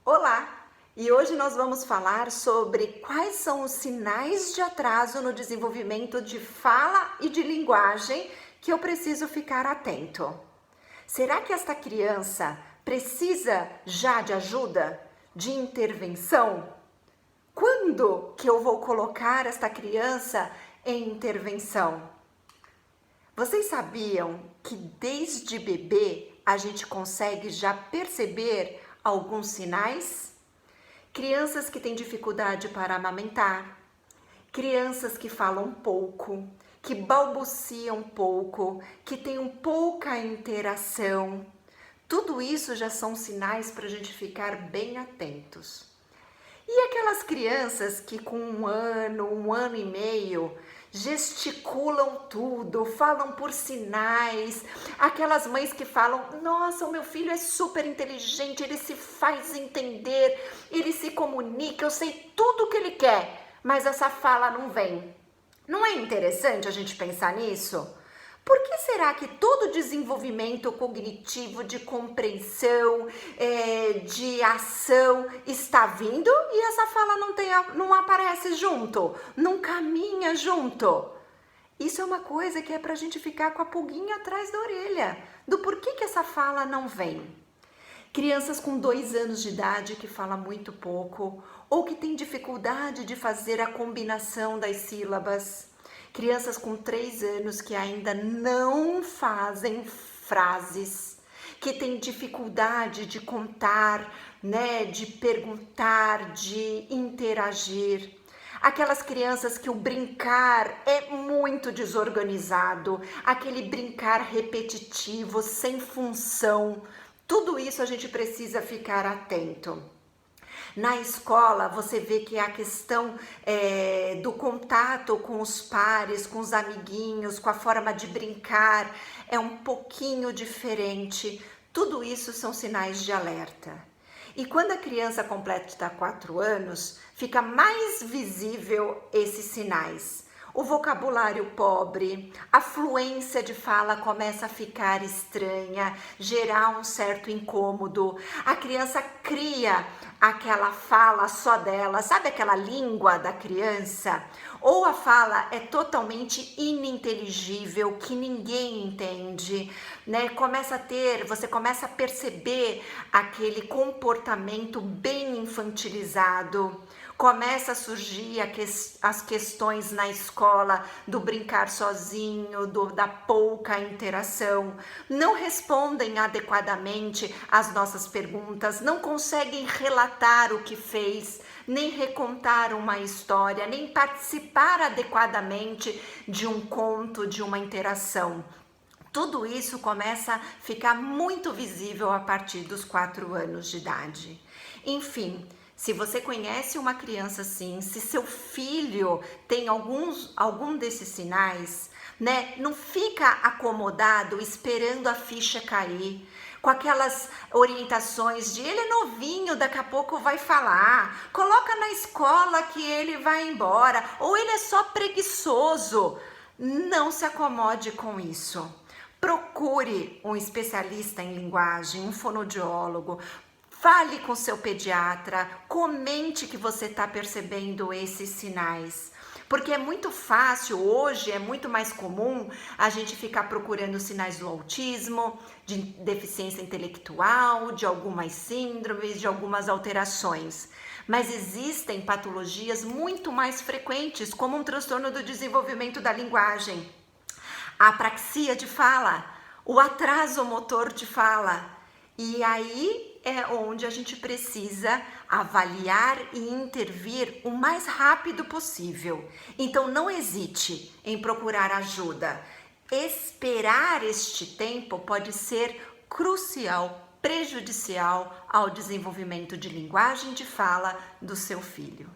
Olá! E hoje nós vamos falar sobre quais são os sinais de atraso no desenvolvimento de fala e de linguagem que eu preciso ficar atento. Será que esta criança precisa já de ajuda, de intervenção? Quando que eu vou colocar esta criança em intervenção? Vocês sabiam que desde bebê a gente consegue já perceber alguns sinais? Crianças que têm dificuldade para amamentar, crianças que falam pouco, que balbuciam pouco, que têm pouca interação. Tudo isso já são sinais para a gente ficar bem atentos. E aquelas crianças que com um ano e meio, gesticulam tudo, falam por sinais, aquelas mães que falam, nossa, o meu filho é super inteligente, ele se faz entender, ele se comunica, eu sei tudo o que ele quer, mas essa fala não vem. Não é interessante a gente pensar nisso? Por que será que todo desenvolvimento cognitivo de compreensão, de ação está vindo e essa fala não aparece junto, não caminha junto? Isso é uma coisa que é para a gente ficar com a pulguinha atrás da orelha, do porquê que essa fala não vem. Crianças com 2 anos de idade que falam muito pouco ou que têm dificuldade de fazer a combinação das sílabas. Crianças com 3 anos que ainda não fazem frases, que têm dificuldade de contar, né, de perguntar, de interagir. Aquelas crianças que o brincar é muito desorganizado, aquele brincar repetitivo, sem função. Tudo isso a gente precisa ficar atento. Na escola, você vê que a questão do contato com os pares, com os amiguinhos, com a forma de brincar, é um pouquinho diferente. Tudo isso são sinais de alerta. E quando a criança completa 4 anos, fica mais visível esses sinais. O vocabulário pobre, a fluência de fala começa a ficar estranha, gerar um certo incômodo. A criança cria aquela fala só dela, sabe aquela língua da criança? Ou a fala é totalmente ininteligível, que ninguém entende, né? Você começa a perceber aquele comportamento bem infantilizado. Começa a surgir as questões na escola do brincar sozinho, da pouca interação. Não respondem adequadamente às nossas perguntas, não conseguem relatar o que fez, nem recontar uma história, nem participar adequadamente de um conto, de uma interação. Tudo isso começa a ficar muito visível a partir dos 4 anos de idade. Enfim, se você conhece uma criança assim, se seu filho tem algum desses sinais, né? Não fica acomodado esperando a ficha cair, com aquelas orientações de ele é novinho, daqui a pouco vai falar, coloca na escola que ele vai embora, ou ele é só preguiçoso. Não se acomode com isso. Procure um especialista em linguagem, um fonoaudiólogo. Fale com seu pediatra, comente que você está percebendo esses sinais. Porque é muito fácil, hoje é muito mais comum a gente ficar procurando sinais do autismo, de deficiência intelectual, de algumas síndromes, de algumas alterações. Mas existem patologias muito mais frequentes, como um transtorno do desenvolvimento da linguagem, a apraxia de fala, o atraso motor de fala. E aí é onde a gente precisa avaliar e intervir o mais rápido possível. Então não hesite em procurar ajuda. Esperar este tempo pode ser crucial, prejudicial ao desenvolvimento de linguagem de fala do seu filho.